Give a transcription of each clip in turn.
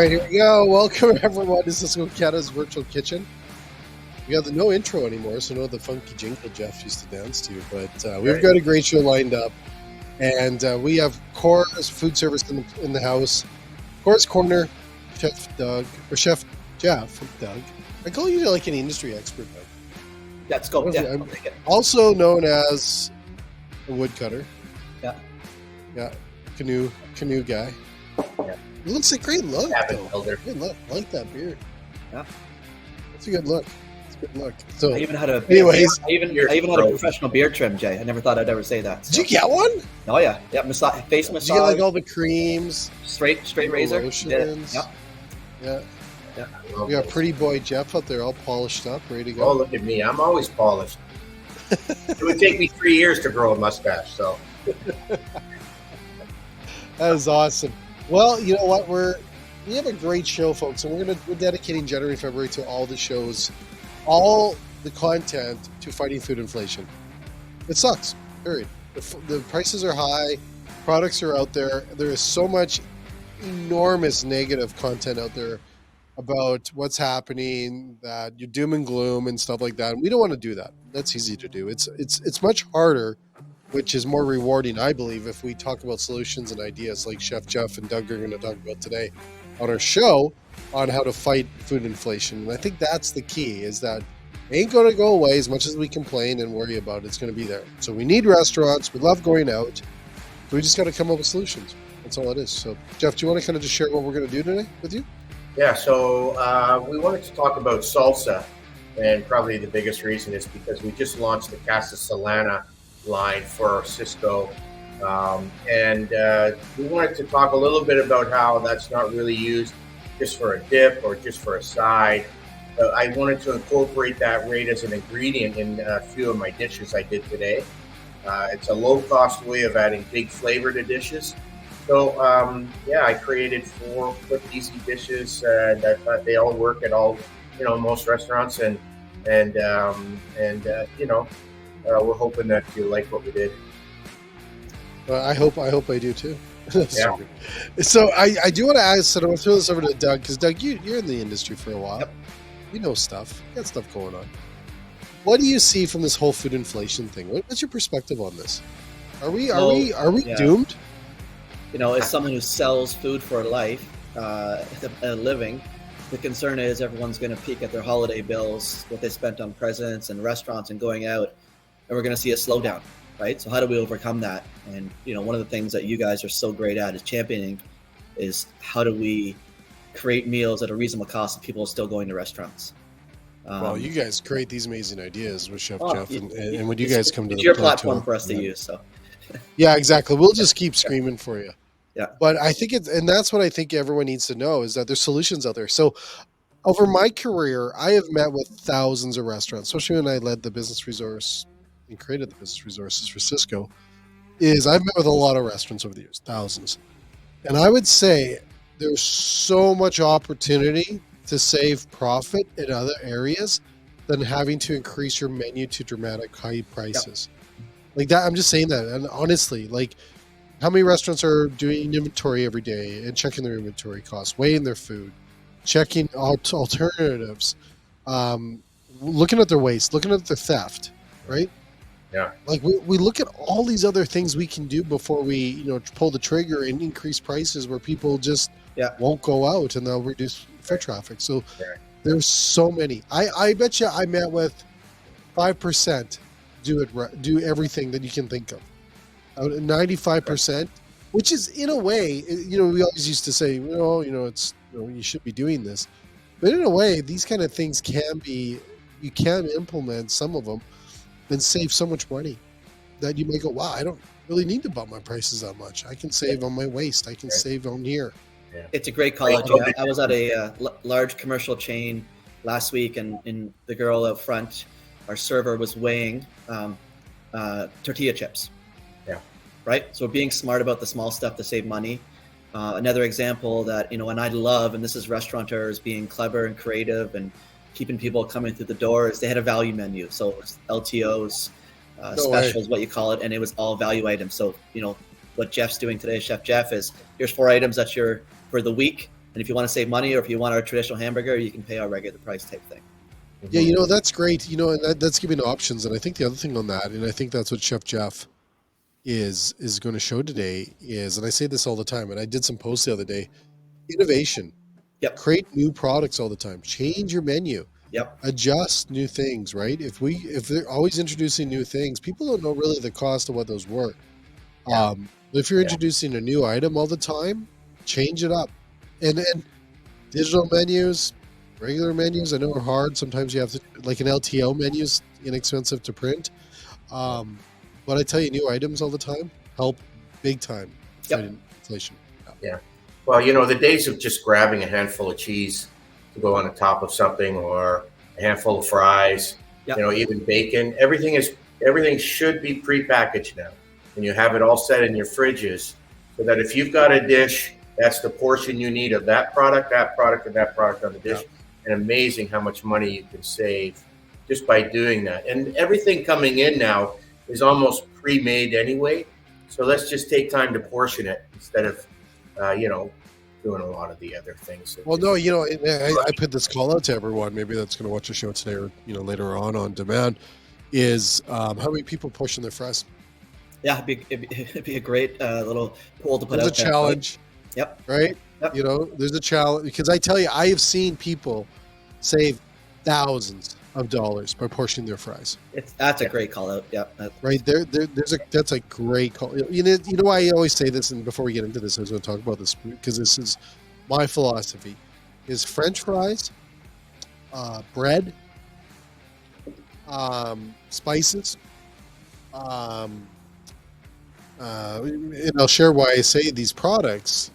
right, here we go. Welcome, everyone, to Cisco Canada's Virtual Kitchen. We got no intro anymore, so no the funky jingle Jeff used to dance to. But we've got a great show lined up, and we have Core's Food Service in the house. Core's Corner, Chef Doug, or Chef Jeff, Doug. I call you like an industry expert, Doug. Let's go. Yeah, I'll take it. Also known as a woodcutter. Yeah. Canoe guy. Yeah. It looks like great look, Cabin though. builder. Good look. I like that beard. Yeah. It's a good look. It's a good look. So, I even had a anyways, I even had a professional beard trim, Jay. I never thought I'd ever say that. did you get one? Oh yeah. Face Did massage. you get like all the creams? straight razor. Lotions? Yep. Yeah. Yeah. We got pretty boy Jeff out there all polished up, ready to go. Oh, look at me. I'm always polished. It would take me 3 years to grow a mustache, so. That is awesome. Well, you know what? We have a great show, folks, and we're dedicating January and February to all the shows, all the content to fighting food inflation. It sucks. Period. The prices are high, products are out there. There is so much enormous negative content out there about what's happening, that you're doom and gloom and stuff like that. And we don't want to do that. That's easy to do. It's much harder, which is more rewarding, I believe, if we talk about solutions and ideas like Chef Jeff and Doug are going to talk about today on our show on how to fight food inflation. And I think that's the key, is that it ain't going to go away as much as we complain and worry about it. It's going to be there. So we need restaurants. We love going out. We just got to come up with solutions. That's all it is. So, Jeff, do you want to kind of just share what we're going to do today with you? Yeah, so we wanted to talk about salsa, and probably the biggest reason is because we just launched the Casa Solana line for Cisco, and we wanted to talk a little bit about how that's not really used just for a dip or just for a side. I wanted to incorporate that right as an ingredient in a few of my dishes I did today. It's a low-cost way of adding big flavor to dishes. So, I created 4 quick, easy dishes that they all work at most restaurants, and we're hoping that you like what we did. I hope I do too. Yeah. So I do want to ask, so I'm going to throw this over to Doug, because Doug, you're in the industry for a while. Yep. You know stuff. You got stuff going on. What do you see from this whole food inflation thing? What's your perspective on this? Are we doomed? You know, as someone who sells food for a life, a living, the concern is everyone's going to peek at their holiday bills, what they spent on presents and restaurants and going out, and we're going to see a slowdown, right? So how do we overcome that? And, one of the things that you guys are so great at is championing is how do we create meals at a reasonable cost and people are still going to restaurants? Well, you guys create these amazing ideas with Chef Jeff, and when you guys come to it's the your platform platform for us to use. So yeah, exactly. We'll just keep screaming for you. Yeah. But I think and that's what I think everyone needs to know, is that there's solutions out there. So over my career, I have met with thousands of restaurants, especially when I led the business resource and created the business resources for Cisco, is I've met with a lot of restaurants over the years, thousands. And I would say there's so much opportunity to save profit in other areas than having to increase your menu to dramatic high prices. Yep. Like that, I'm just saying that. And honestly, like, how many restaurants are doing inventory every day and checking their inventory costs, weighing their food, checking alternatives, looking at their waste, looking at their theft, right? Yeah. Like we look at all these other things we can do before we, pull the trigger and increase prices where people just won't go out and they'll reduce foot traffic. So there's so many. I bet you I met with 5% do everything that you can think of. 95%, which is in a way, we always used to say, it's, you should be doing this, but in a way, these kind of things you can implement some of them and save so much money that you might go, wow, I don't really need to bump my prices that much. I can save on my waste. I can save on here. Yeah. It's a great call out. I was at a large commercial chain last week, and the girl up front, our server, was weighing tortilla chips. Yeah. Right. So being smart about the small stuff to save money. Another example that, and I love, and this is restaurateurs being clever and creative and keeping people coming through the door, is they had a value menu. So LTOs, specials, what you call it, and it was all value items. So, what Jeff's doing today, Chef Jeff, is here's 4 items that you're for the week. And if you want to save money, or if you want our traditional hamburger, you can pay our regular price type thing. Yeah, you know, that's great. You know, and that's giving options. And I think the other thing on that, and I think that's what Chef Jeff is going to show today is, and I say this all the time, and I did some posts the other day, innovation. Yep. Create new products all the time. Change your menu. Yep. Adjust new things, right? If they're always introducing new things, people don't know really the cost of what those were. Yeah. If you're introducing a new item all the time, change it up. And digital menus, regular menus, I know are hard. Sometimes you have to, like an LTO menu is inexpensive to print. But I tell you, new items all the time help big time fighting inflation. Yeah. Well, you know, the days of just grabbing a handful of cheese to go on the top of something, or a handful of fries, you know, even bacon, everything should be prepackaged now. And you have it all set in your fridges so that if you've got a dish, that's the portion you need of that product, and that product on the dish. And amazing how much money you can save just by doing that. And everything coming in now is almost pre-made anyway. So let's just take time to portion it instead of, doing a lot of the other things. Well, no, you know, I put this call out to everyone, maybe that's going to watch the show today or, you know, later on demand, is how many people portion their fries? Yeah, it'd be a great little poll to put There's out a there. challenge. Yep. Right? Yep. You know, there's a challenge, because I tell you, I have seen people save thousands of dollars by portioning their fries. That's a great call out. Yeah. Right there, that's a great call. You know why I always say this, and before we get into this, I was going to talk about this because this is my philosophy: is French fries, bread, spices, and I'll share why I say these products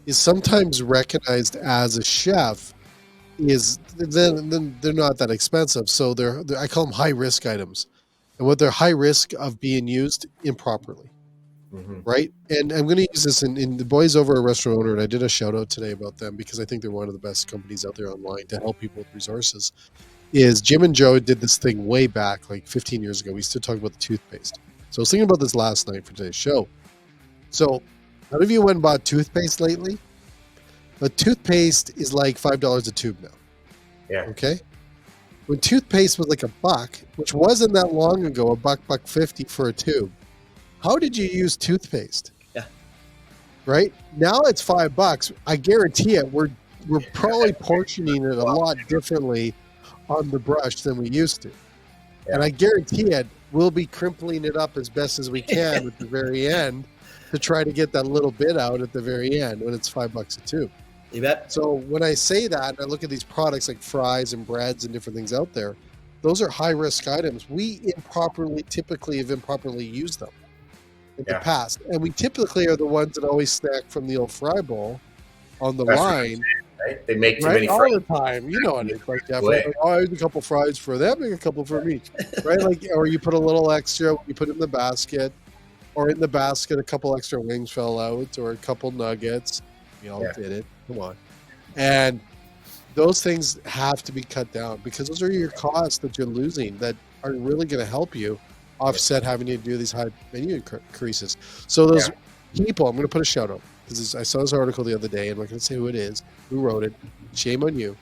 is sometimes recognized as a chef. Is then they're not that expensive, so they're I call them high risk items, and what they're high risk of being used improperly, right? And I'm going to use this in the boys over at Restaurant Owner, and I did a shout out today about them because I think they're one of the best companies out there online to help people with resources. Is Jim and Joe did this thing way back like 15 years ago. We used to talk about the toothpaste. So I was thinking about this last night for today's show. So, how many of you went and bought toothpaste lately? But toothpaste is like $5 a tube now. Yeah. Okay. When toothpaste was like $1, which wasn't that long ago, $1.50 for a tube. How did you use toothpaste? Yeah. Right now it's $5. I guarantee it. We're probably portioning it a lot differently on the brush than we used to, and I guarantee it. We'll be crimpling it up as best as we can at the very end to try to get that little bit out at the very end when it's $5 a tube. You bet. So when I say that, and I look at these products like fries and breads and different things out there, those are high risk items. We typically have improperly used them in the past. And we typically are the ones that always snack from the old fry bowl on the line. Right? They make too many all fries the time. You know what it's like that. Like, I have a couple fries for them and a couple for me. Right? Like, or you put a little extra, you put it in the basket, or in the basket a couple extra wings fell out, or a couple nuggets. We all did it. Come on. And those things have to be cut down because those are your costs that you're losing that are really going to help you offset having to do these high menu increases. So those people, I'm going to put a shout out because I saw this article the other day, and I'm not going to say who it is, who wrote it. Shame on you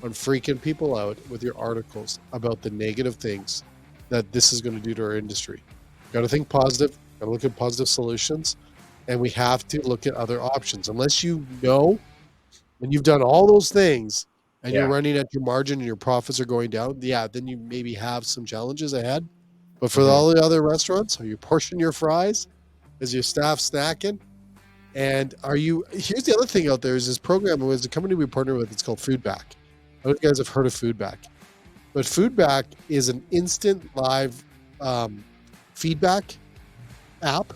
on freaking people out with your articles about the negative things that this is going to do to our industry. Got to think positive, got to look at positive solutions, and we have to look at other options. Unless you know when you've done all those things and you're running at your margin and your profits are going down, then you maybe have some challenges ahead. But for all the other restaurants, are you portioning your fries? Is your staff snacking? And here's the other thing out there is this program was a company we partner with. It's called Foodback. I don't know if you guys have heard of Foodback. But Foodback is an instant live feedback app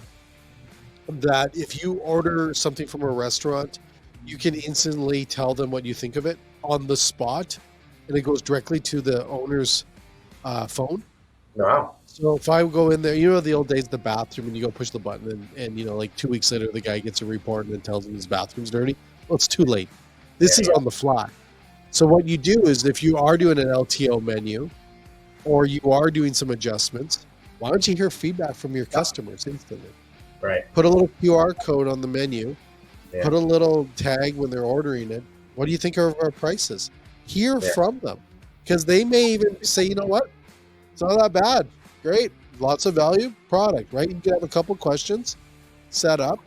that if you order something from a restaurant, you can instantly tell them what you think of it on the spot, and it goes directly to the owner's phone. Wow. So if I go in there, you know the old days, the bathroom, and you go push the button, and you know, like 2 weeks later, the guy gets a report and tells him his bathroom's dirty. Well, it's too late. This is on the fly. So what you do is if you are doing an LTO menu or you are doing some adjustments, why don't you hear feedback from your customers instantly? Right. Put a little QR code on the menu Yeah. Put a little tag when they're ordering it. What do you think of our prices? Hear Yeah. from them, because they may even say, you know what, it's not that bad. Great, lots of value product, right? You can have a couple questions set up,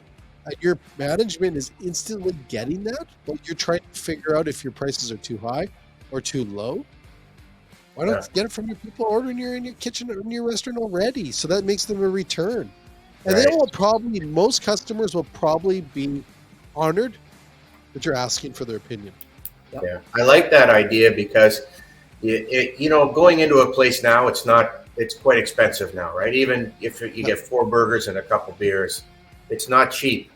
and your management is instantly getting that, but you're trying to figure out if your prices are too high or too low. Why don't Yeah. you get it from your people ordering in your kitchen or in your restaurant already? So that makes them a return. And Right. they will probably, most customers will probably be honored that you're asking for their opinion. Yeah, I like that idea because going into a place now, it's quite expensive now, right? Even if you get 4 burgers and a couple beers, it's not cheap.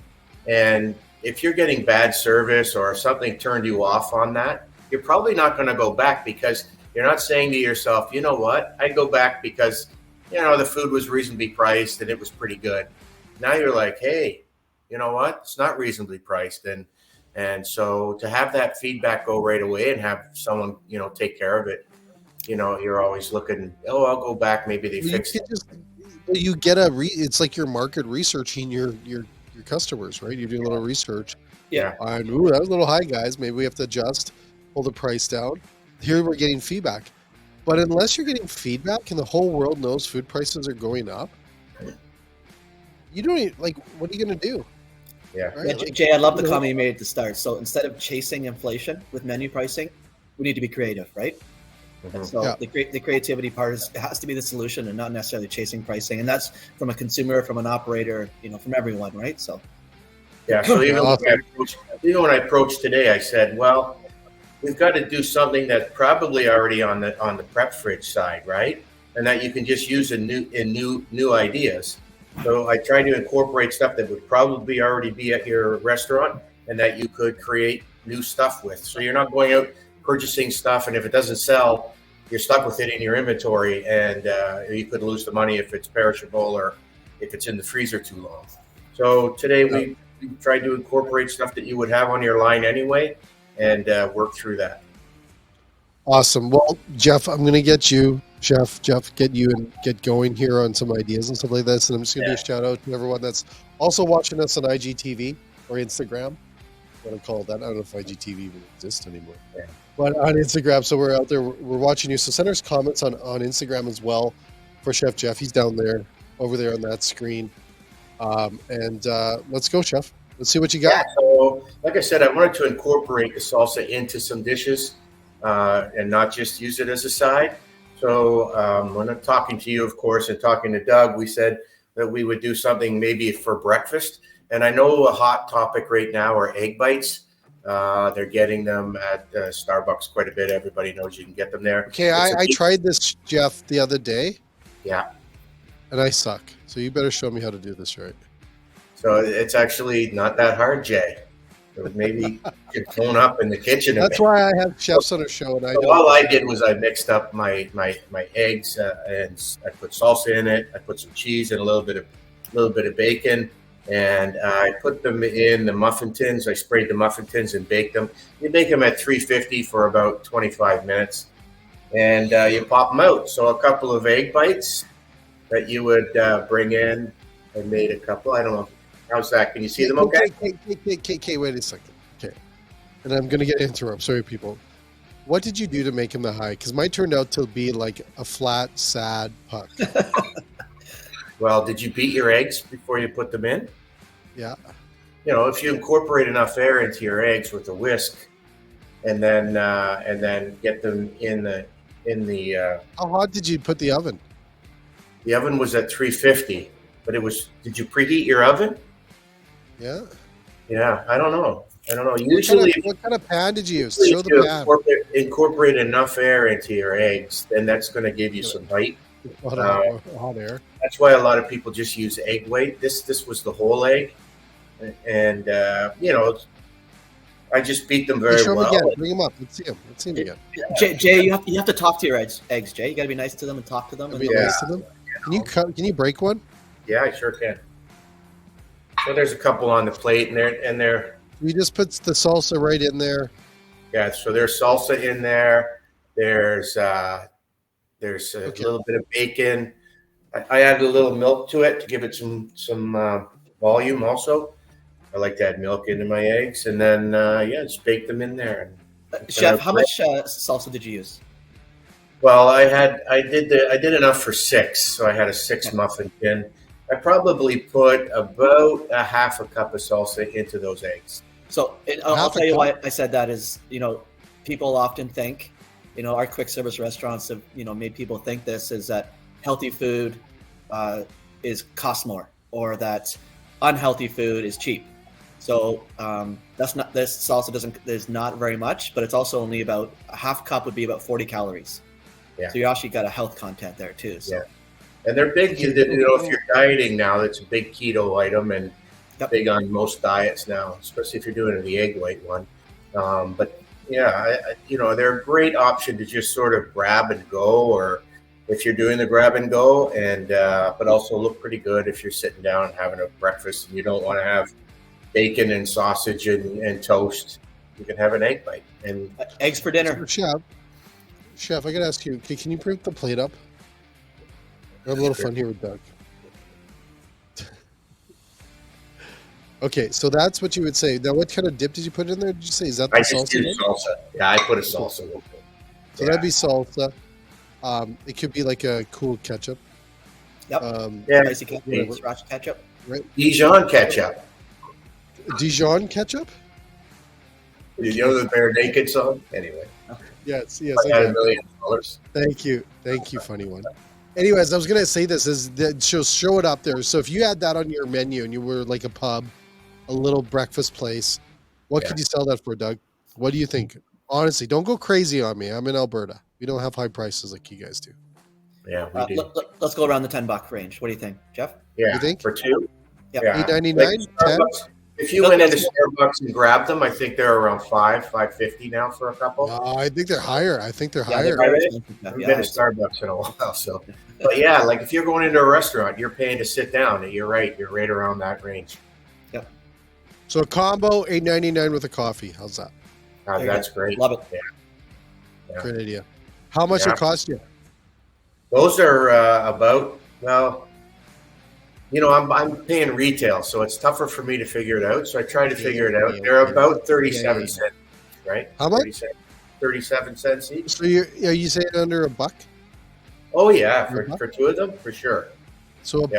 And if you're getting bad service or something turned you off on that, you're probably not going to go back, because you're not saying to yourself, you know what, I'd go back because, the food was reasonably priced and it was pretty good. Now you're like, hey, you know what, it's not reasonably priced. And so to have that feedback go right away and have someone, take care of it, you're always looking, oh, I'll go back. Maybe they You fixed can it. just, you get it's like your market researching your customers, right? You do a little research. Yeah. And, ooh, that was a little high, guys. Maybe we have to adjust, pull the price down. Here we're getting feedback. But unless you're getting feedback and the whole world knows food prices are going up, you don't even, like, what are you going to do? Yeah. Right? Yeah, Like, Jay, I love the comment you made at the start. So instead of chasing inflation with menu pricing, we need to be creative, right? Mhm. So Yeah. the creativity part has to be the solution, and not necessarily chasing pricing. And that's from a consumer, from an operator, from everyone, right? So Yeah. So Awesome. even when I approached today, I said, well, we've got to do something that's probably already on the prep fridge side, right? And that you can just use in new ideas. So I try to incorporate stuff that would probably already be at your restaurant, and that you could create new stuff with. So you're not going out purchasing stuff, and if it doesn't sell, you're stuck with it in your inventory, and you could lose the money if it's perishable or if it's in the freezer too long. So today we tried to incorporate stuff that you would have on your line anyway, and work through that. Awesome. Well, Jeff, I'm going to get you, Jeff, get you and get going here on some ideas and stuff like this. And I'm just going to do a shout out to everyone that's also watching us on IGTV or Instagram. What I call that. I don't know if IGTV even exists anymore. Yeah. But on Instagram, so we're out there, we're watching you. So send us comments on Instagram as well for Chef Jeff. He's down there, over there on that screen. And let's go, Chef. Let's see what you got. Yeah, so like I said, I wanted to incorporate the salsa into some dishes and not just use it as a side. So when I'm talking to you, of course, and talking to Doug, we said that we would do something maybe for breakfast. And I know a hot topic right now are egg bites. They're getting them at Starbucks quite a bit. Everybody knows you can get them there. Okay, I tried this, Jeff, the other day. Yeah. And I suck. So you better show me how to do this right. So it's actually not that hard, Jay. So maybe you could tone up in the kitchen. That's why I have chefs on our show, and I So don't. all I did was I mixed up my eggs and I put salsa in it. I put some cheese and a little bit of bacon, and I put them in the muffin tins. I sprayed the muffin tins and baked them. You bake them at 350 for about 25 minutes, and you pop them out. So a couple of egg bites that you would bring in. I made a couple. I don't know. How's that? Can you see them okay? Okay, wait a second. Okay. And I'm going to get interrupt. Sorry, people. What did you do to make him the high? Because mine turned out to be like a flat, sad puck. Well, did you beat your eggs before you put them in? Yeah. If you incorporate enough air into your eggs with a whisk, and then get them in the How hot did you put the oven? the oven was at 350, but did you preheat your oven? Yeah. Yeah, I don't know. Usually, What kind of pan did you use? if Show the you pan. incorporate enough air into your eggs, then that's going to give you some bite. Hot air. That's why a lot of people just use egg white. This was the whole egg, and I just beat them very Show him well. again. Bring him up. Let's see him. again. Jay, you have to talk to your eggs, Jay. You got to be nice to them and talk to them. Be nice to them. Can you break one? Yeah, I sure can. So there's a couple on the plate, and they're We just put the salsa right in there. yeah. So there's salsa in there. There's a little bit of bacon. I added a little milk to it to give it some volume also. I like to add milk into my eggs, and then just bake them in there. Chef, how much salsa did you use? Well, I did enough for 6, so I had a 6 muffin tin. I probably put about a half a cup of salsa into those eggs. So I'll tell you why I said that is, people often think, our quick service restaurants have, made people think this is that healthy food costs more, or that unhealthy food is cheap. So this salsa is not very much, but it's also only about a half cup would be about 40 calories. Yeah. So you actually got a health content there too. So. Yeah. And they're big, if you're dieting now, that's a big keto item and big on most diets now, especially if you're doing the egg white one. But yeah, they're a great option to just sort of grab and go, or if you're doing the grab and go, and but also look pretty good if you're sitting down and having a breakfast and you don't want to have bacon and sausage and toast. You can have an egg bite and eggs for dinner. Chef, I gotta ask you, can you bring the plate up? I have a little fun here with Doug. Okay, so that's what you would say. Now, what kind of dip did you put in there? Did you say, is that the salsa? I just did salsa. Yeah, I put a salsa with it. So that'd be salsa. It could be like a cool ketchup. Yep. Spicy ketchup, sriracha ketchup. Right. Dijon ketchup. Dijon ketchup? You know the Bare Naked song? Anyway. Yes. I had $1 million. Thank you, funny one. Anyways, I was gonna say this is that show it up there. So if you had that on your menu and you were like a pub, a little breakfast place, what could you sell that for, Doug? What do you think? Honestly, don't go crazy on me. I'm in Alberta. We don't have high prices like you guys do. Yeah, we do. Let's go around the $10 range. What do you think, Jeff? Yeah, you think for 2? Yeah, $8.99, $10. If you went into Starbucks and grabbed them, I think they're around $5.50 now for a couple. I think they're higher. I've been to Starbucks in a while, so. But yeah, like if you're going into a restaurant, you're paying to sit down. You're right. You're right around that range. Yep. So a combo $8.99 with a coffee. How's that? That's great. Love it. Yeah. Great idea. How much it cost you? Those are about, I'm paying retail, so it's tougher for me to figure it out. So I try to figure it out. They're about 37 cents, right? How much? 37 cents each. So are you saying under $1? Oh yeah, for 2 of them, for sure. So a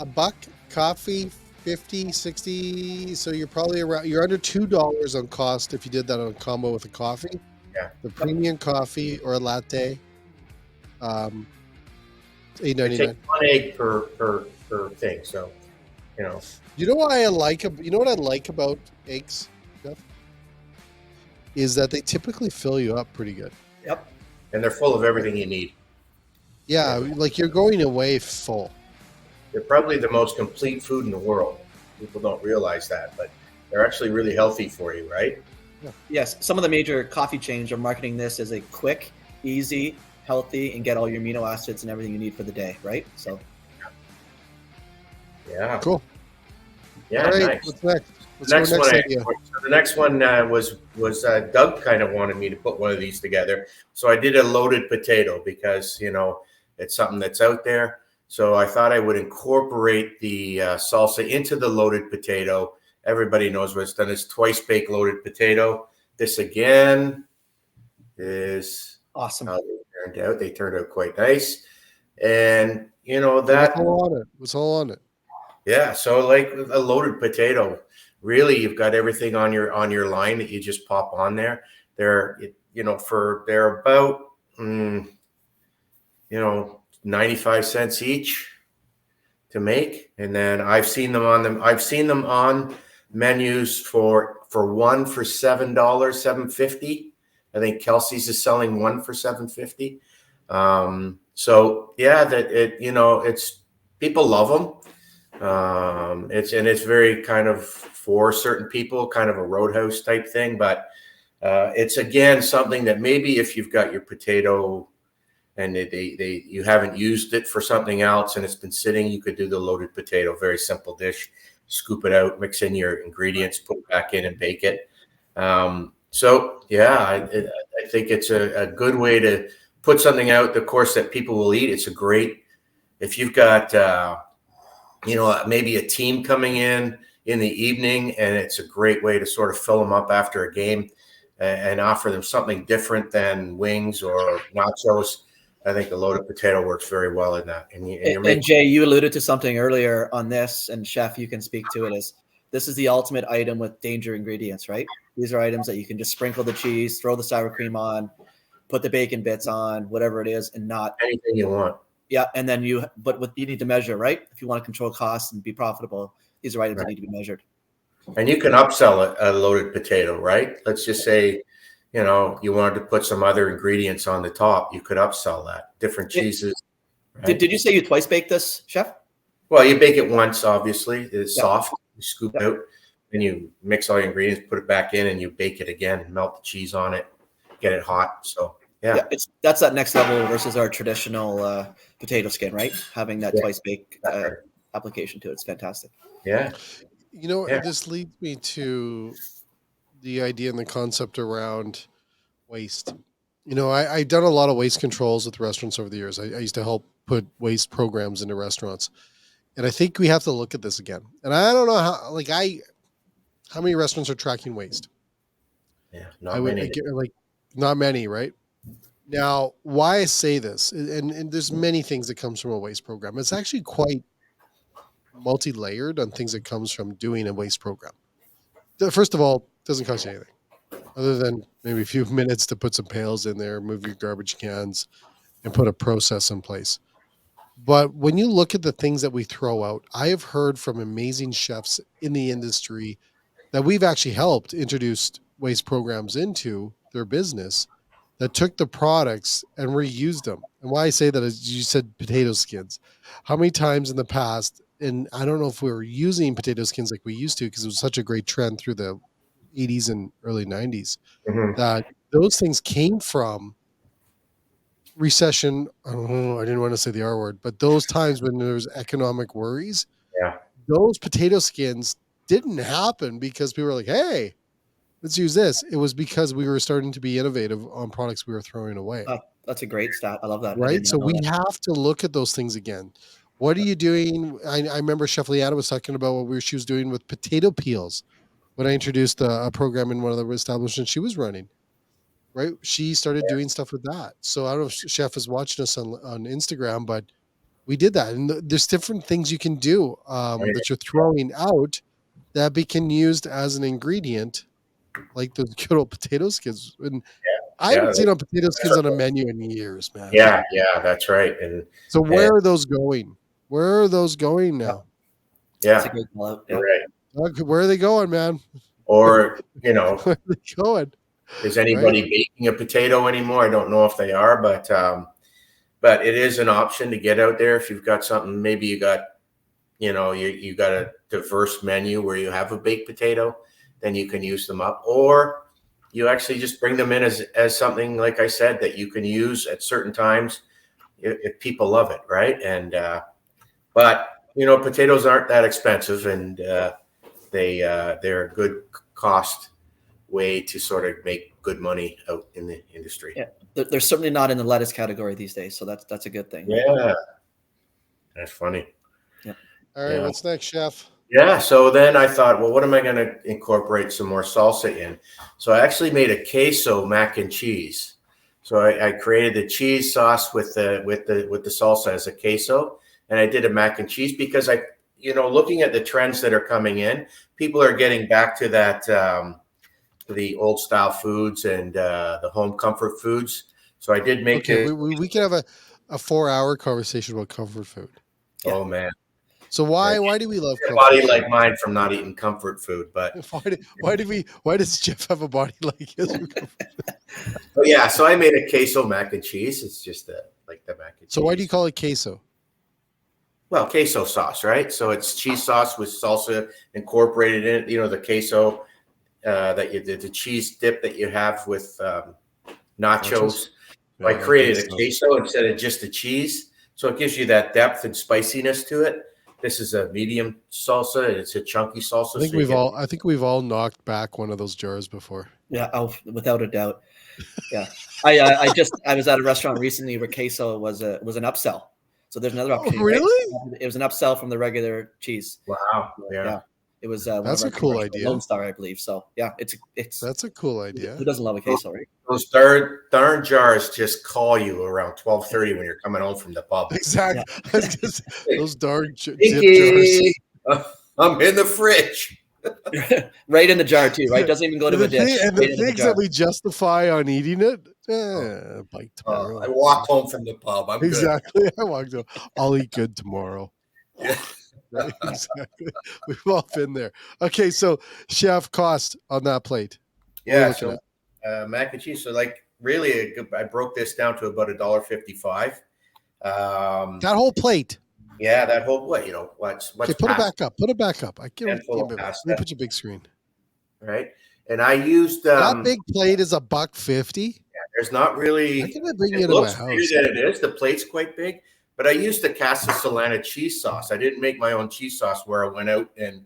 buck, coffee, 50, 60. So you're probably you're under $2 on cost if you did that on a combo with a coffee. Yeah. The premium coffee or a latte, $8.99. Take 1 egg per thing. So, You know what I like about eggs, Jeff? Is that they typically fill you up pretty good. Yep. And they're full of everything you need. Yeah, like you're going away full. They're probably the most complete food in the world. People don't realize that, but they're actually really healthy for you, right? Yeah. Yes, some of the major coffee chains are marketing this as a quick, easy, healthy, and get all your amino acids and everything you need for the day, right? So, yeah, cool. Yeah, all right, nice. What's next? The next one was Doug kind of wanted me to put one of these together, so I did a loaded potato because it's something that's out there. So I thought I would incorporate the salsa into the loaded potato. Everybody knows what it's done. It's twice baked loaded potato. This again is awesome. How they turned out. They turned out quite nice, and that was all on it. Yeah, so like a loaded potato, really, you've got everything on your line that you just pop on there. They're about 95 cents each to make, and then I've seen them on menus for one for $7, $7.50. I think Kelsey's is selling one for $7.50. So yeah, it's people love them. It's very kind of for certain people, kind of a roadhouse type thing, but it's again something that maybe if you've got your potato and you haven't used it for something else and it's been sitting, you could do the loaded potato. Very simple dish. Scoop it out, mix in your ingredients, put it back in, and bake it. So yeah, I think it's a good way to put something out, of course, that people will eat. It's a great if you've got maybe a team coming in. in the evening, and it's a great way to sort of fill them up after a game and offer them something different than wings or nachos. I think a loaded potato works very well in that. And Jay, you alluded to something earlier on this, and Chef, you can speak to it. This is the ultimate item with danger ingredients, right? These are items that you can just sprinkle the cheese, throw the sour cream on, put the bacon bits on, whatever it is, and not anything you want. Yeah, and then you need to measure, right? If you want to control costs and be profitable, these are items that need to be measured. And you can upsell a loaded potato, right? Let's just say, you wanted to put some other ingredients on the top. You could upsell that, different cheeses. Right? Did you say you twice baked this, Chef? Well, you bake it once, obviously. It's soft. You scoop out, and you mix all your ingredients, put it back in, and you bake it again. Melt the cheese on it, get it hot. So that's that next level versus our traditional potato skin, right? Having that twice baked application to it. It's fantastic. Yeah. This leads me to the idea and the concept around waste. I've done a lot of waste controls with restaurants over the years. I used to help put waste programs into restaurants. And I think we have to look at this again. And I don't know how many restaurants are tracking waste? Yeah, not many. Not many, right? Now, why I say this, and there's many things that comes from a waste program. It's actually quite multi-layered on things that comes from doing a waste program. First of all, it doesn't cost you anything other than maybe a few minutes to put some pails in there, move your garbage cans, and put a process in place. But when you look at the things that we throw out, I have heard from amazing chefs in the industry that we've actually helped introduce waste programs into their business that took the products and reused them. And why I say that is you said potato skins. How many times in the past, and I don't know if we were using potato skins like we used to because it was such a great trend through the 80s and early 90s, that those things came from recession. I didn't want to say the R word, but those times when there was economic worries, those potato skins didn't happen because people were like, hey, let's use this. It was because we were starting to be innovative on products we were throwing away. That's a great stat. I love that. Right? So we have to look at those things again. What are you doing? I remember Chef Liana was talking about what she was doing with potato peels when I introduced a program in one of the establishments she was running. Right? She started doing stuff with that. So I don't know if Chef is watching us on Instagram, but we did that. And there's different things you can do that you're throwing out that can be used as an ingredient, like those good old potato skins. And I haven't seen potato skins on a menu in years, man. Yeah, that's right. And so where are those going? Where are those going now? Yeah, that's a good call out. Right. Where are they going, man? Or where are they going? Is anybody baking a potato anymore? I don't know if they are, but it is an option to get out there if you've got something. Maybe you got, you got a diverse menu where you have a baked potato, then you can use them up, or you actually just bring them in as something, like I said, that you can use at certain times if people love it, right? And but potatoes aren't that expensive, and they're a good cost way to sort of make good money out in the industry. Yeah, they're certainly not in the lettuce category these days, so that's a good thing. Yeah, that's funny. Yeah. All right, what's next, Chef? Yeah, so then I thought, well, what am I going to incorporate some more salsa in? So I actually made a queso mac and cheese. So I created the cheese sauce with the salsa as a queso, and I did a mac and cheese because looking at the trends that are coming in, people are getting back to that the old style foods and the home comfort foods. So I did make it. We can have a 4-hour conversation about comfort food. Oh man. So why do we love a body food? Like mine from not eating comfort food? But why does Jeff have a body like his? Yeah, so I made a queso mac and cheese. It's just like the mac and cheese. So why do you call it queso? Well, queso sauce, right? So it's cheese sauce with salsa incorporated in it. The queso the cheese dip that you have with nachos. Yeah, I created a queso instead of just a cheese, so it gives you that depth and spiciness to it. This is a medium salsa. It's a chunky salsa. I think we've all knocked back one of those jars before. Yeah, without a doubt. Yeah, I was at a restaurant recently where queso was an upsell. So there's another opportunity. Really? Right? It was an upsell from the regular cheese. Wow. Yeah. It was one That's of a our cool commercial, idea. Lone Star, I believe. So yeah, it's That's a cool idea. who doesn't love a queso, right? Those darn jars just call you around 12:30 when you're coming home from the pub. Exactly. I was gonna say, those darn dip jars. Pinky, I'm in the fridge. Right in the jar too, right? Doesn't even go to And a dish. the Right into the things jar. that we justify on eating it, bite tomorrow. I walked home from the pub. I'm Exactly. I walked out. I'll eat good tomorrow. good. Right? Exactly. We've all been there. Okay, so chef, cost on that plate. What are we Yeah, looking so at? mac and cheese. So like really, I broke this down to about $1.55. That whole plate. Yeah, that whole what what's Okay, put it back up. Put it back up. I can't. Handful of Let pasta. me put your big screen. right? And I used That big plate is $1.50. there's not really. I can bring It you to my looks house. bigger than it is. The plate's quite big, but I used the Casa Solana cheese sauce. I didn't make my own cheese sauce where I went out and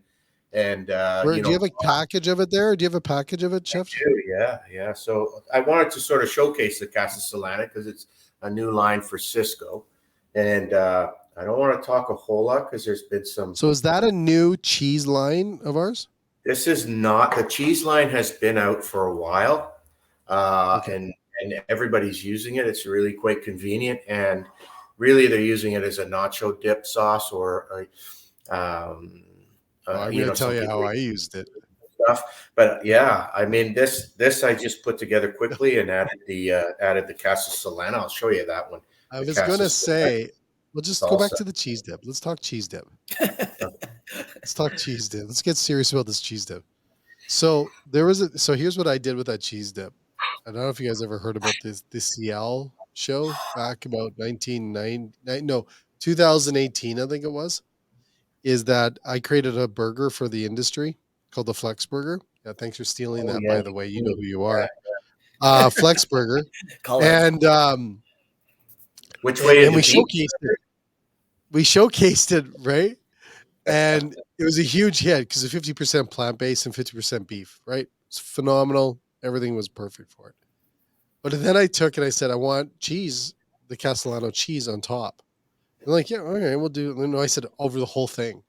Do you have a package of it there? Do you have a package of it, chef? Yeah. So I wanted to sort of showcase the Casa Solana because it's a new line for Cisco, and I don't want to talk a whole lot because there's been some. So is that a new cheese line of ours? This is not the cheese line has been out for a while, and everybody's using it. It's really quite convenient, and really they're using it as a nacho dip sauce or I'm going to tell you how I used it. Stuff. But yeah, I mean this I just put together quickly and added the Casa Solana. I'll show you that one. I was going to say, we'll just go back to the cheese dip. Let's talk cheese dip. Let's talk cheese dip. Let's get serious about this cheese dip. So here's what I did with that cheese dip. I don't know if you guys ever heard about the CL show back about 2018, I think it was. Is that I created a burger for the industry called the Flex Burger. Yeah, thanks for stealing that, by the way. You know who you are. Flex Burger. And which way and we showcased it. We showcased it, right? And it was a huge hit because it's 50% plant-based and 50% beef, right? It's phenomenal. Everything was perfect for it. But then I took and I said, I want cheese, the Castellano cheese on top. I'm like, yeah, okay, we'll do it. No, I said over the whole thing.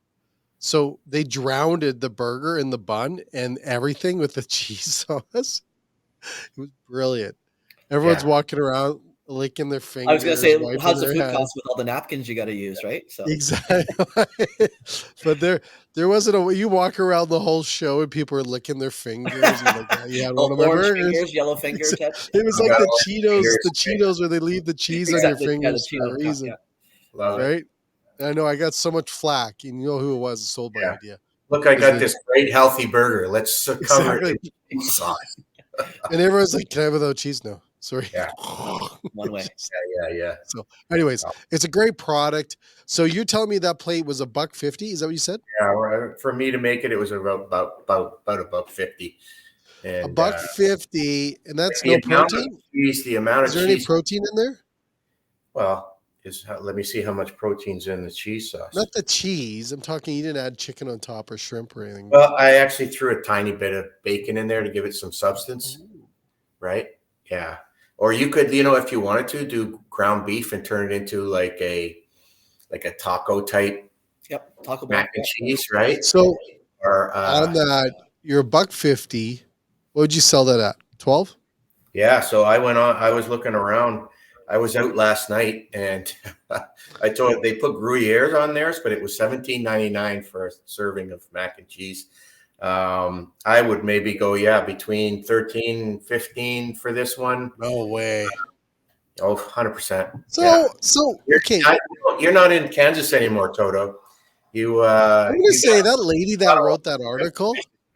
So they drowned the burger in the bun and everything with the cheese sauce. It was brilliant. Everyone's walking around licking their fingers. I was going to say, how's the food cost with all the napkins you got to use, right? So exactly. But there wasn't you walk around the whole show and people are licking their fingers. And like, you had one of my burgers. Fingers, yellow finger. It was like the Cheetos where they leave the cheese on your fingers for a reason. Yeah. Right? I know I got so much flack. You know who it was? Sold my idea. Look, I got this great healthy burger. Let's cover it with cheese sauce. And everyone's like, "Can I have without cheese?" No, sorry. Yeah. One way. Yeah. So, anyways, it's a great product. So you're telling me that plate was $1.50? Is that what you said? Yeah. For me to make it, it was about $1.50. And $1.50, and that's no protein. The amount of is there cheese, any protein in there? Well, let me see how much protein's in the cheese sauce. Not the cheese. I'm talking. You didn't add chicken on top or shrimp or anything. Well, I actually threw a tiny bit of bacon in there to give it some substance. Ooh. Right? Yeah. Or you could, if you wanted to, do ground beef and turn it into like a taco type. Yep, taco mac and cheese, right? So on that, you're $1.50. What would you sell that at? 12? Yeah. So I was looking around. I was out last night and they put Gruyere on theirs, but it was $17.99 for a serving of mac and cheese. I would maybe go, between 13 and 15 for this one. No way. 100%. So okay. You're not in Kansas anymore, Toto. I'm going to say that lady that wrote that article.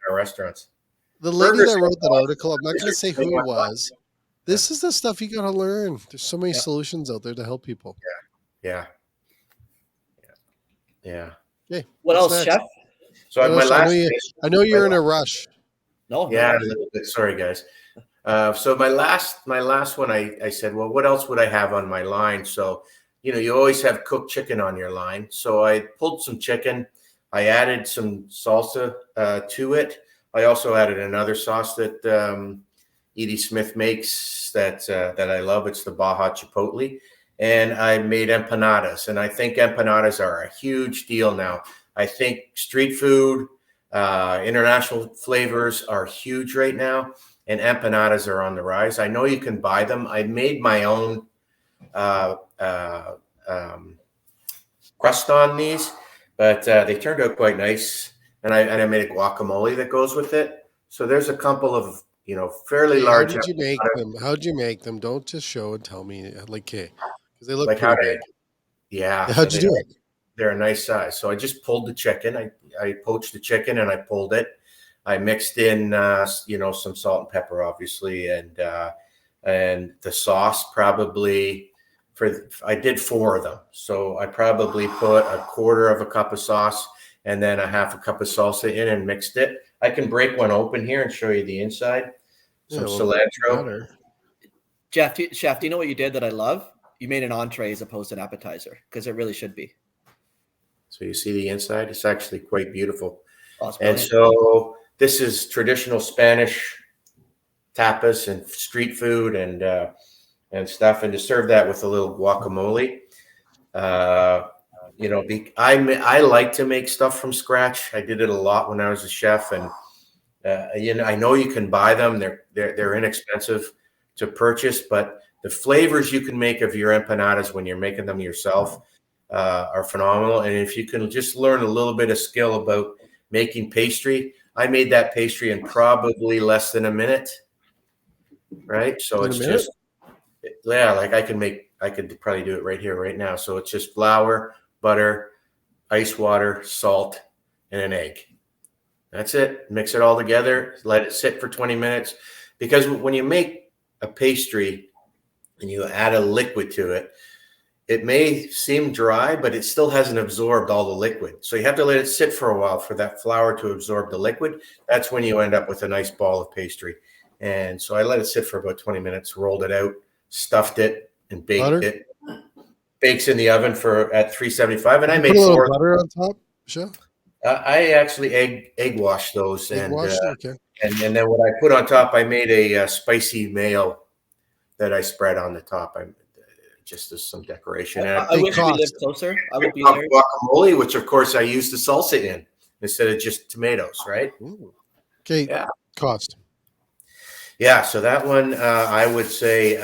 Our restaurants. The lady that wrote that article, I'm not going to say who it was. This is the stuff you got to learn. There's so many solutions out there to help people. Yeah. Okay. What else, Chef? So I know you're in a rush. No. Yeah, a little bit. Sorry, guys. So my last one, I said, well, what else would I have on my line? So, you always have cooked chicken on your line. So I pulled some chicken. I added some salsa to it. I also added another sauce that Edie Smith makes that I love. It's the Baja Chipotle. And I made empanadas. And I think empanadas are a huge deal now. I think street food, International flavors are huge right now, and empanadas are on the rise. I know you can buy them. I made my own uh, uh, um, crust on these, but they turned out quite nice. And I made a guacamole that goes with it. So there's a couple of fairly How large. did you make them? How did you make them? Don't just show and tell me, like, okay, because they look Like how pretty to, big. yeah. How'd you do it? They're a nice size. So I just pulled the chicken. I poached the chicken and I pulled it. I mixed in, some salt and pepper, obviously, and the sauce probably I did 4 of them. So I probably put a quarter of a cup of sauce and then a half a cup of salsa in and mixed it. I can break one open here and show you the inside. Some cilantro. Chef, do you know what you did that I love? You made an entree as opposed to an appetizer, because it really should be. So you see the inside? It's actually quite beautiful. Oh, and so this is traditional Spanish tapas and street food and stuff. And to serve that with a little guacamole, I like to make stuff from scratch. I did it a lot when I was a chef, and I know you can buy them. They're inexpensive to purchase, but the flavors you can make of your empanadas when you're making them yourself are phenomenal. And if you can just learn a little bit of skill about making pastry, I made that pastry in probably less than a minute. Right. So it's just, like I could probably do it right here, right now. So it's just flour, butter, ice water, salt, and an egg. That's it. Mix it all together. Let it sit for 20 minutes. Because when you make a pastry and you add a liquid to it, it may seem dry, but it still hasn't absorbed all the liquid. So you have to let it sit for a while for that flour to absorb the liquid. That's when you end up with a nice ball of pastry. And so I let it sit for about 20 minutes, rolled it out, stuffed it, and baked it. Bakes in the oven at 375. And I made 4 butter on top, Chef? I actually egg wash those, okay. And then what I put on top, I made a spicy mayo that I spread on the top. Just as some decoration. I wish we lived closer. I would be there. Guacamole, which of course I used the salsa in instead of just tomatoes, right? Ooh. Okay. Yeah. Cost. Yeah. So that one, I would say,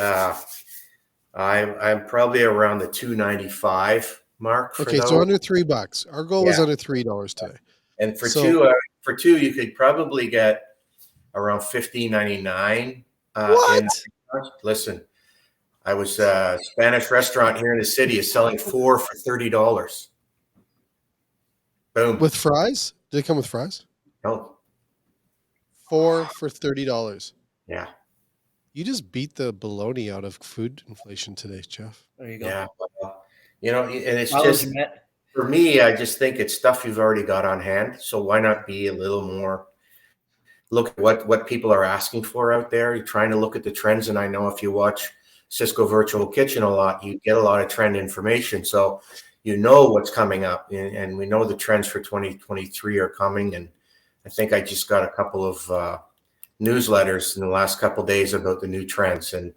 I'm probably around the $2.95 mark. Okay, so under $3. Our goal was under $3 today. And for two, you could probably get around $15.99. What? Listen, I was a Spanish restaurant here in the city is selling 4 for $30. Boom. With fries? Did it come with fries? No. 4 for $30. Yeah. You just beat the baloney out of food inflation today, Jeff. There you go. Yeah. And it's just, for me, I just think it's stuff you've already got on hand. So why not be a little more, look at what people are asking for out there. You're trying to look at the trends. And I know if you watch Cisco Virtual Kitchen a lot, you get a lot of trend information. So you know what's coming up. And we know the trends for 2023 are coming. And I think I just got a couple of newsletters in the last couple of days about the new trends. And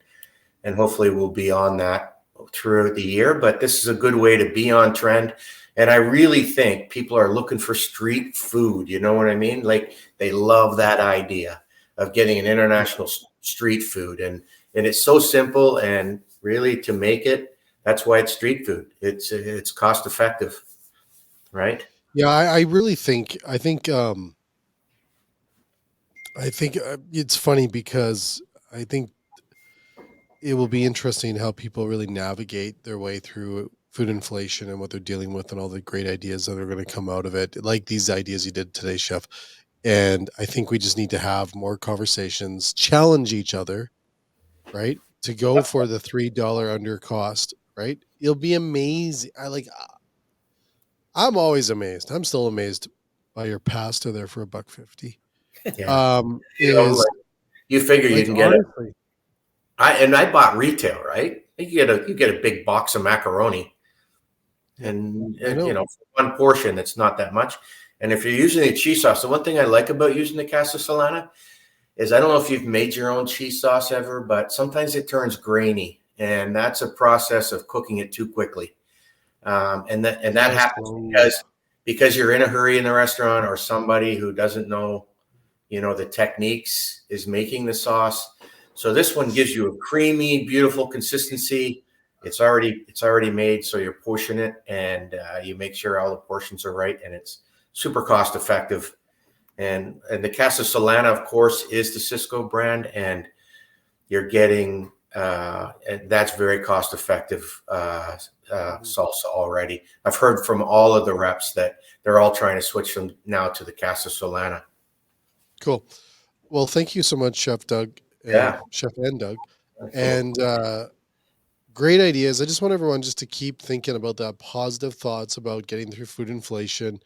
hopefully we'll be on that throughout the year, but this is a good way to be on trend. And I really think people are looking for street food. You know what I mean? Like they love that idea of getting an international street food. And it's so simple, and really to make it, that's why it's street food. It's cost effective. Right. Yeah. I think it's funny because I think it will be interesting how people really navigate their way through food inflation and what they're dealing with and all the great ideas that are going to come out of it, like these ideas you did today, Chef. And I think we just need to have more conversations, challenge each other, right? To go for the $3 under cost, right? It'll be amazing. I'm always amazed. I'm still amazed by your pasta there for $1.50. Yeah. You figure you can get it. I bought retail, right? You get a big box of macaroni, and for one portion, it's not that much. And if you're using the cheese sauce, the one thing I like about using the Casa Solana is I don't know if you've made your own cheese sauce ever, but sometimes it turns grainy, and that's a process of cooking it too quickly. And that happens because because you're in a hurry in the restaurant, or somebody who doesn't know, the techniques is making the sauce. So this one gives you a creamy, beautiful consistency. It's already made, so you're pushing it, and you make sure all the portions are right, and it's super cost effective. And the Casa Solana, of course, is the Sysco brand, and you're getting and that's very cost effective salsa already. I've heard from all of the reps that they're all trying to switch them now to the Casa Solana. Cool. Well, thank you so much, Chef Doug. Chef and Doug. Absolutely. And great ideas. I just want everyone just to keep thinking about that, positive thoughts about getting through food inflation,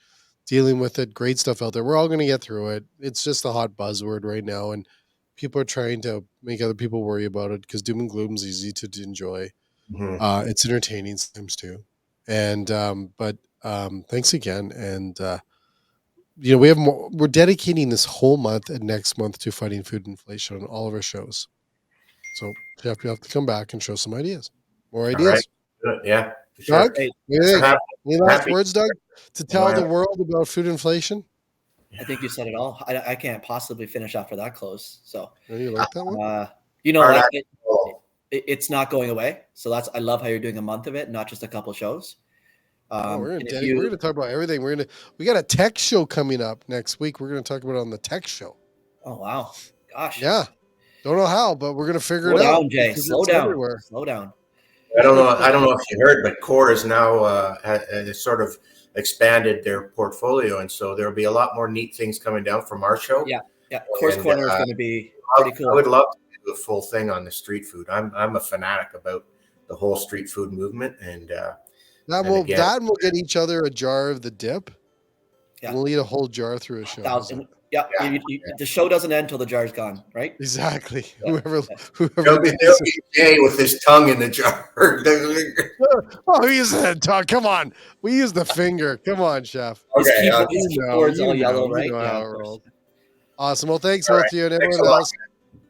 dealing with it. Great stuff out there. We're all going to get through it. It's just a hot buzzword right now, and people are trying to make other people worry about it because doom and gloom is easy to enjoy. Mhm. It's entertaining sometimes too. And but thanks again. And we have more. We're dedicating this whole month and next month to fighting food inflation on all of our shows. So Jeff, you have to come back and show some ideas. More All right. ideas. Good. Yeah, for sure. Doug, Hey, what do you think? Happy- Any last happy. words, Doug, to tell the Well, world about food inflation? I think you said it all. I can't possibly finish after that close. So, Do you like that one? Hard what? act to follow. It's not going away. So I love how you're doing a month of it, not just a couple shows. We're And if gonna talk about everything. We got a tech show coming up next week. We're gonna talk about it on the tech show. Oh wow, gosh. Yeah, don't know how, but we're gonna figure Slow it out. down, Jay. because Slow it's down. everywhere. Slow down. I don't know if you heard, but Core is now has sort of expanded their portfolio, and so there'll be a lot more neat things coming down from our show. Yeah. Course And, Corner is going to be I pretty cool. would love to do a full thing on the street food. I'm a fanatic about the whole street food movement, and That And will again- that and we'll get each other a jar of the dip. Yeah. We'll eat a whole jar through a show. How's that? Yeah. Yeah. The show doesn't end until the jar's gone, right? Exactly. Yeah. Whoever. there'll be Jay with his tongue in the jar. Oh, he used that tongue. Come on. We use the finger. Come on, chef. Okay, His You know, keyboard's you all know, yellow, you right? know Yeah, how of it course. rolls. Awesome. Well, thanks All both right. of you and Thanks everyone a lot. else.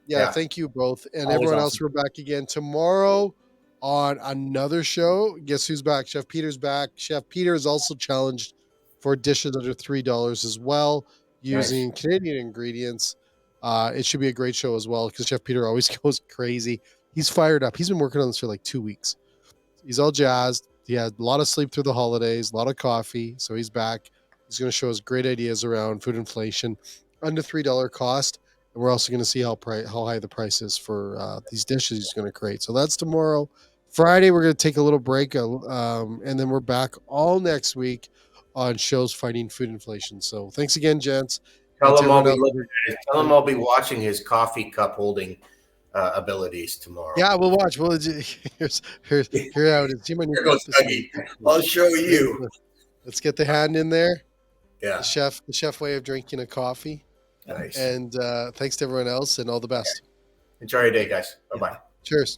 Yeah. Thank you both. And Always everyone else, awesome. we're back again tomorrow on another show. Guess who's back? Chef Peter's back. Chef Peter is also challenged for dishes under $3 as well, using Canadian ingredients. It should be a great show as well because Chef Peter always goes crazy. He's fired up. He's been working on this for like 2 weeks. He's all jazzed. He had a lot of sleep through the holidays, a lot of coffee. So he's back. He's going to show us great ideas around food inflation, under $3 cost. And we're also going to see how high the price is for these dishes he's going to create. So that's tomorrow. Friday, we're going to take a little break. And then we're back all next week on shows fighting food inflation. So thanks again, gents. Tell him I'll be Everyone else- looking at it. Tell him I'll be watching his coffee cup holding abilities tomorrow. Yeah, we'll watch. Well, here how it is. See my new Here goes cup. Dougie. I'll show you. Let's get the hand in there. Yeah. The chef way of drinking a coffee. Nice. And thanks to everyone else and all the best. Enjoy your day, guys. Bye bye. Cheers.